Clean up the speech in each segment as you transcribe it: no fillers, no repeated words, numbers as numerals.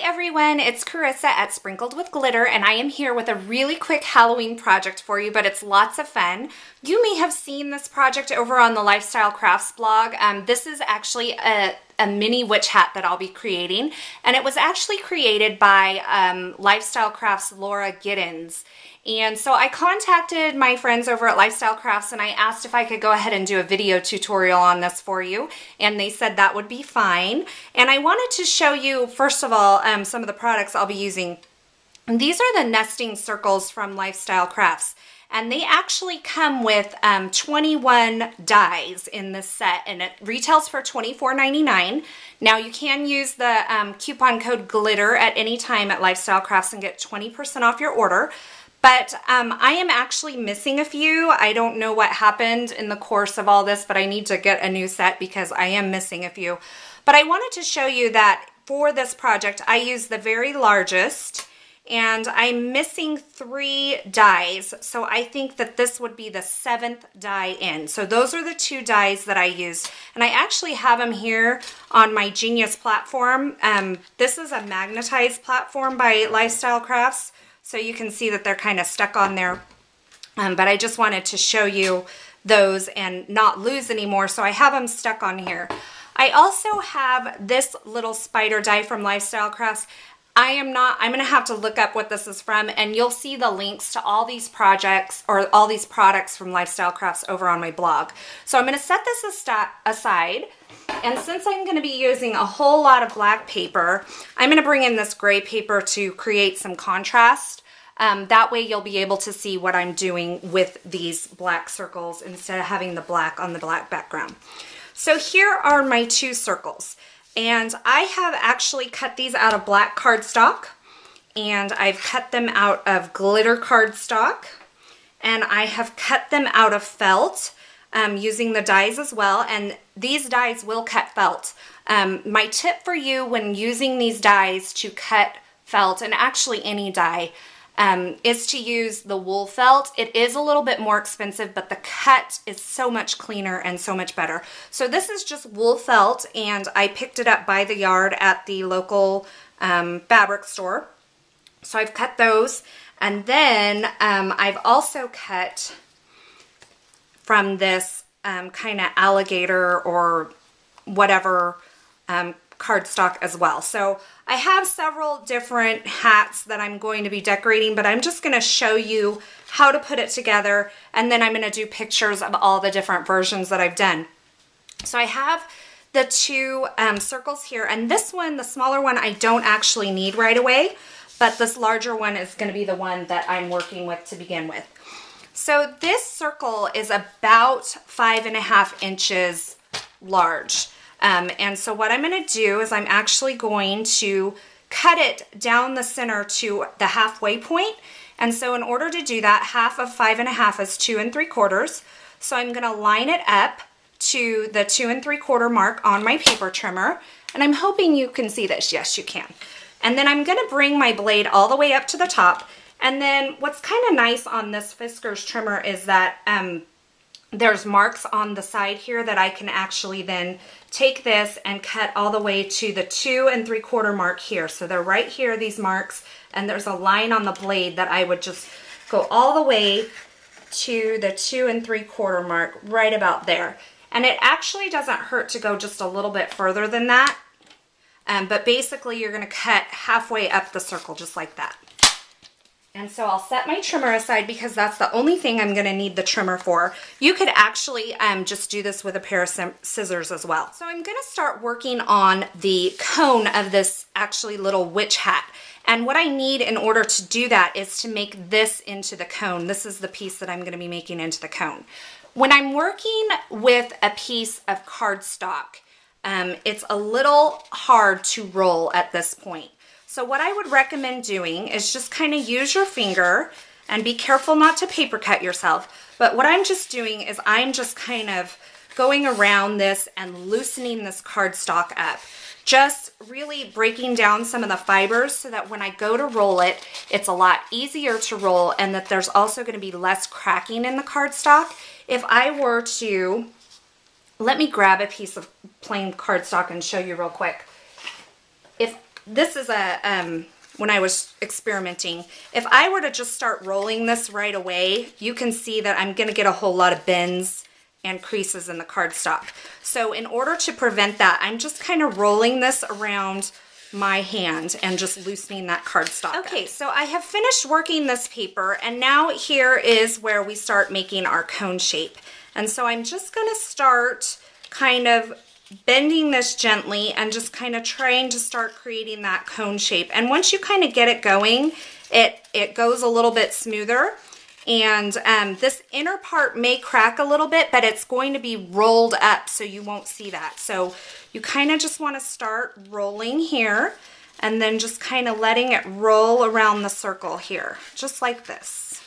everyone, it's Carissa at Sprinkled with Glitter, and I am here with a really quick Halloween project for you, but it's lots of fun. You may have seen this project over on the Lifestyle Crafts blog. This is actually a mini witch hat that I'll be creating, and it was actually created by Lifestyle Crafts Laura Giddens. And so I contacted my friends over at Lifestyle Crafts and I asked if I could go ahead and do a video tutorial on this for you, and they said that would be fine. And I wanted to show you, first of all, some of the products I'll be using. And these are the nesting circles from Lifestyle Crafts, and they actually come with 21 dies in this set, and it retails for $24.99. Now you can use the coupon code GLITTER at any time at Lifestyle Crafts and get 20% off your order. But I am actually missing a few. I don't know what happened in the course of all this, but I need to get a new set because I am missing a few. But I wanted to show you that for this project, I used the very largest, and I'm missing 3 dies. So I think that this would be the 7th die in. So those are the 2 dies that I used. And I actually have them here on my Genius platform. This is a magnetized platform by Lifestyle Crafts. So you can see that they're kind of stuck on there, but I just wanted to show you those and not lose anymore, so I have them stuck on here. I also have this little spider die from Lifestyle Crafts. I'm going to have to look up what this is from, and you'll see the links to all these projects or all these products from Lifestyle Crafts over on my blog. So I'm going to set this aside, and since I'm going to be using a whole lot of black paper, I'm going to bring in this gray paper to create some contrast. That way you'll be able to see what I'm doing with these black circles instead of having the black on the black background. So here are my 2 circles. And I have actually cut these out of black cardstock, and I've cut them out of glitter cardstock, and I have cut them out of felt using the dies as well, and these dies will cut felt. My tip for you when using these dies to cut felt, and actually any die, is to use the wool felt. It is a little bit more expensive, but the cut is so much cleaner and so much better. So this is just wool felt, and I picked it up by the yard at the local fabric store. So I've cut those, and then I've also cut from this kind of alligator or whatever cardstock as well. So I have several different hats that I'm going to be decorating, but I'm just going to show you how to put it together, and then I'm going to do pictures of all the different versions that I've done. So I have the 2 circles here, and this one, the smaller one, I don't actually need right away, but this larger one is going to be the one that I'm working with to begin with. So this circle is about 5.5 inches large. And so what I'm going to do is I'm actually going to cut it down the center to the halfway point. And so in order to do that, half of 5.5 is 2 3/4. So I'm going to line it up to the 2 3/4 mark on my paper trimmer. And I'm hoping you can see this. Yes, you can. And then I'm going to bring my blade all the way up to the top. And then what's kind of nice on this Fiskars trimmer is that there's marks on the side here that I can actually then take this and cut all the way to the 2 3/4 mark here. So they're right here, these marks, and there's a line on the blade that I would just go all the way to the 2 3/4 mark right about there. And it actually doesn't hurt to go just a little bit further than that. But basically you're going to cut halfway up the circle just like that. And so I'll set my trimmer aside because that's the only thing I'm going to need the trimmer for. You could actually just do this with a pair of scissors as well. So I'm going to start working on the cone of this actually little witch hat. And what I need in order to do that is to make this into the cone. This is the piece that I'm going to be making into the cone. When I'm working with a piece of cardstock, it's a little hard to roll at this point. So what I would recommend doing is just kind of use your finger and be careful not to paper cut yourself. But what I'm just doing is I'm just kind of going around this and loosening this cardstock up. Just really breaking down some of the fibers so that when I go to roll it, it's a lot easier to roll, and that there's also going to be less cracking in the cardstock. If I were to, let me grab a piece of plain cardstock and show you real quick. If this is a, when I was experimenting, if I were to just start rolling this right away, you can see that I'm gonna get a whole lot of bends and creases in the cardstock. So in order to prevent that, I'm just kind of rolling this around my hand and just loosening that cardstock. Okay, so I have finished working this paper, and now here is where we start making our cone shape. And so I'm just gonna start kind of bending this gently and just kind of trying to start creating that cone shape. And once you kind of get it going, it goes a little bit smoother. And this inner part may crack a little bit, but it's going to be rolled up so you won't see that. So you kind of just want to start rolling here and then just kind of letting it roll around the circle here, just like this.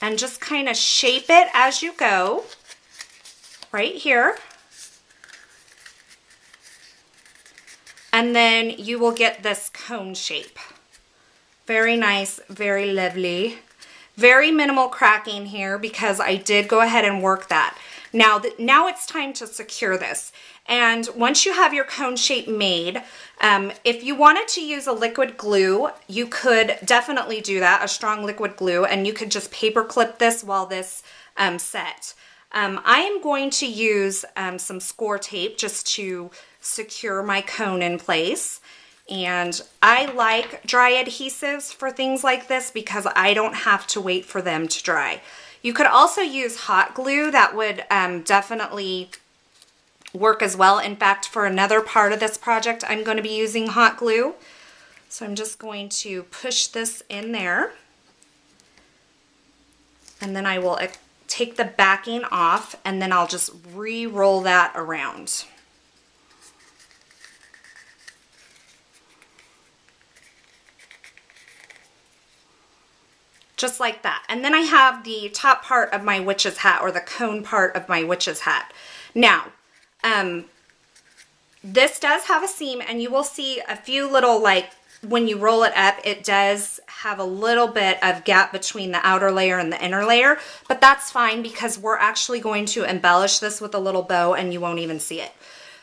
And just kind of shape it as you go, right here. And then you will get this cone shape. Very nice, very lovely. Very minimal cracking here because I did go ahead and work that. Now it's time to secure this. And once you have your cone shape made, if you wanted to use a liquid glue, you could definitely do that, a strong liquid glue, and you could just paper clip this while this set. I am going to use some score tape just to secure my cone in place. And I like dry adhesives for things like this because I don't have to wait for them to dry. You could also use hot glue. That would definitely work as well. In fact, for another part of this project, I'm going to be using hot glue. So I'm just going to push this in there. And then I will take the backing off, and then I'll just re-roll that around. Just like that. And then I have the top part of my witch's hat, or the cone part of my witch's hat. Now, this does have a seam, and you will see a few little, like, when you roll it up, it does have a little bit of gap between the outer layer and the inner layer, but that's fine because we're actually going to embellish this with a little bow and you won't even see it.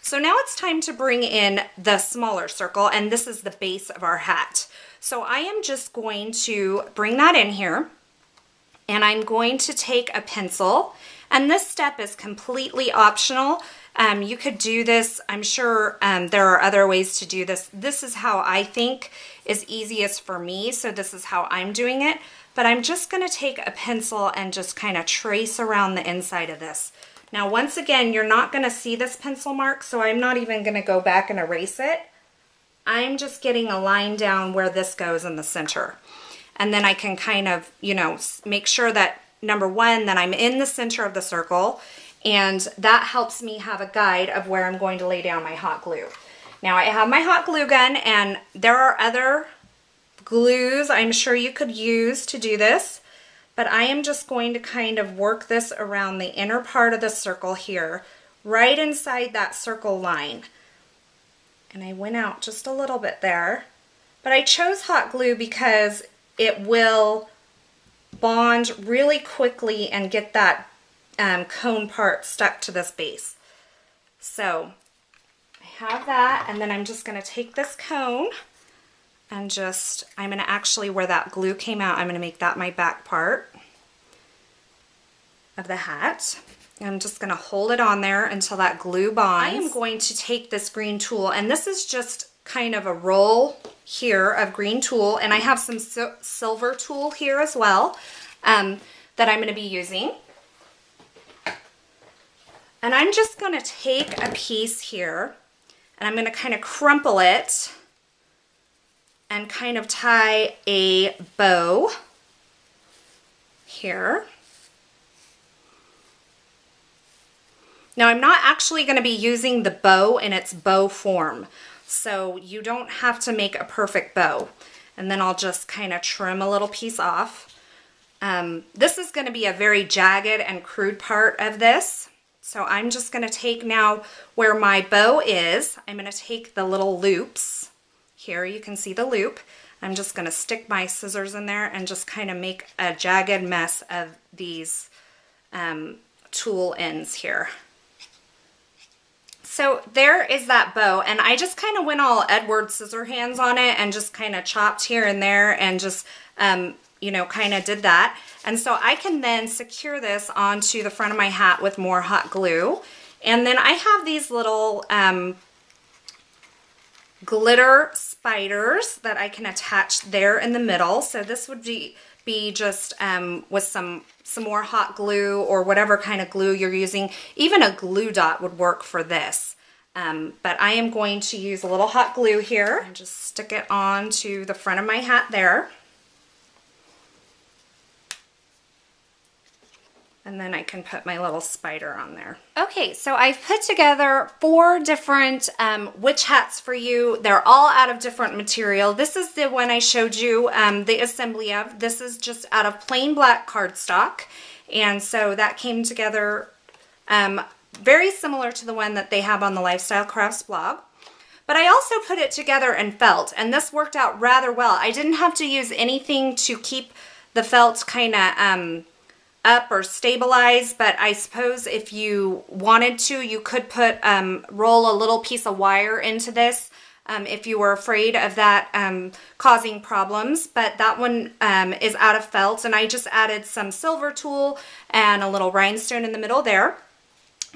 So now it's time to bring in the smaller circle, and this is the base of our hat. So I am just going to bring that in here, and I'm going to take a pencil, and this step is completely optional. You could do this, I'm sure there are other ways to do this. This is how I think is easiest for me, so this is how I'm doing it. But I'm just going to take a pencil and just kind of trace around the inside of this. Now, once again, you're not going to see this pencil mark, so I'm not even going to go back and erase it. I'm just getting a line down where this goes in the center. And then I can kind of, you know, make sure that, number one, that I'm in the center of the circle, and that helps me have a guide of where I'm going to lay down my hot glue. Now, I have my hot glue gun, and there are other glues I'm sure you could use to do this, but I am just going to kind of work this around the inner part of the circle here, right inside that circle line. And I went out just a little bit there, but I chose hot glue because it will bond really quickly and get that cone part stuck to this base. So I have that, and then I'm just going to take this cone and just, I'm going to actually, where that glue came out, I'm going to make that my back part of the hat. I'm just going to hold it on there until that glue bonds. I am going to take this green tool, and this is just kind of a roll here of green tool, and I have some silver tool here as well that I'm going to be using. And I'm just going to take a piece here, and I'm going to kind of crumple it and kind of tie a bow here. Now, I'm not actually going to be using the bow in its bow form, so you don't have to make a perfect bow. And then I'll just kind of trim a little piece off. This is going to be a very jagged and crude part of this. So I'm just going to take now where my bow is, I'm going to take the little loops. Here you can see the loop. I'm just going to stick my scissors in there and just kind of make a jagged mess of these tool ends here. So there is that bow, and I just kind of went all Edward Scissorhands on it and just kind of chopped here and there and just, you know, kind of did that. And so I can then secure this onto the front of my hat with more hot glue. And then I have these little glitter spiders that I can attach there in the middle. So this would be just with some more hot glue or whatever kind of glue you're using. Even a glue dot would work for this. But I am going to use a little hot glue here and just stick it on to the front of my hat there. And then I can put my little spider on there. Okay, so I've put together 4 different witch hats for you. They're all out of different material. This is the one I showed you the assembly of. This is just out of plain black cardstock. And so that came together very similar to the one that they have on the Lifestyle Crafts blog. But I also put it together in felt, and this worked out rather well. I didn't have to use anything to keep the felt kind of up or stabilize, but I suppose if you wanted to, you could put roll a little piece of wire into this if you were afraid of that causing problems. But that one is out of felt, and I just added some silver tulle and a little rhinestone in the middle there.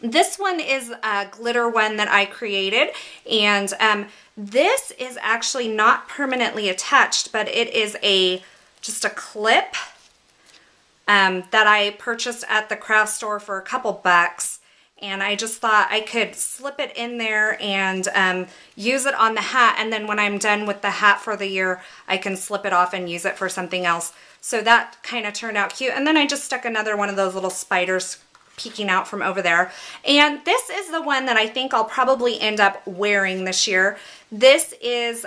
This one is a glitter one that I created, and this is actually not permanently attached, but it is just a clip that I purchased at the craft store for a couple bucks, and I just thought I could slip it in there and use it on the hat, and then when I'm done with the hat for the year, I can slip it off and use it for something else. So that kind of turned out cute. And then I just stuck another one of those little spiders peeking out from over there. And this is the one that I think I'll probably end up wearing this year. This is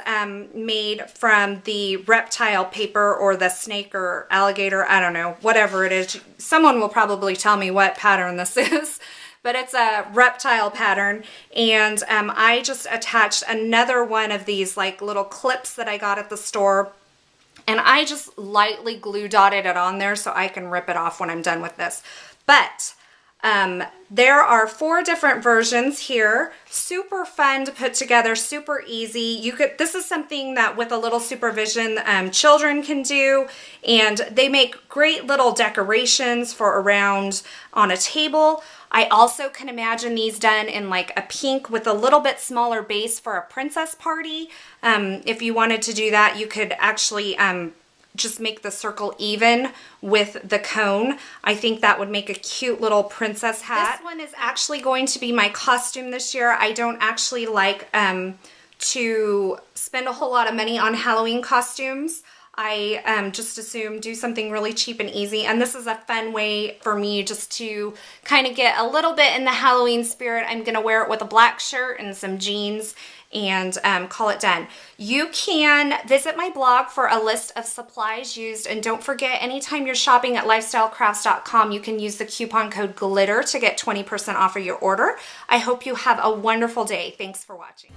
made from the reptile paper or the snake or alligator, I don't know, whatever it is. Someone will probably tell me what pattern this is, but it's a reptile pattern. And I just attached another one of these like little clips that I got at the store, and I just lightly glue dotted it on there so I can rip it off when I'm done with this. But there are 4 different versions here. Super fun to put together, super easy. This is something that with a little supervision children can do, and they make great little decorations for around on a table. I also can imagine these done in like a pink with a little bit smaller base for a princess party. If you wanted to do that, you could actually just make the circle even with the cone. I think that would make a cute little princess hat. This one is actually going to be my costume this year. I don't actually like to spend a whole lot of money on Halloween costumes. I just assume do something really cheap and easy, and this is a fun way for me just to kind of get a little bit in the Halloween spirit. I'm gonna wear it with a black shirt and some jeans and call it done. You can visit my blog for a list of supplies used, and don't forget, anytime you're shopping at lifestylecrafts.com, you can use the coupon code GLITTER to get 20% off of your order. I hope you have a wonderful day. Thanks for watching.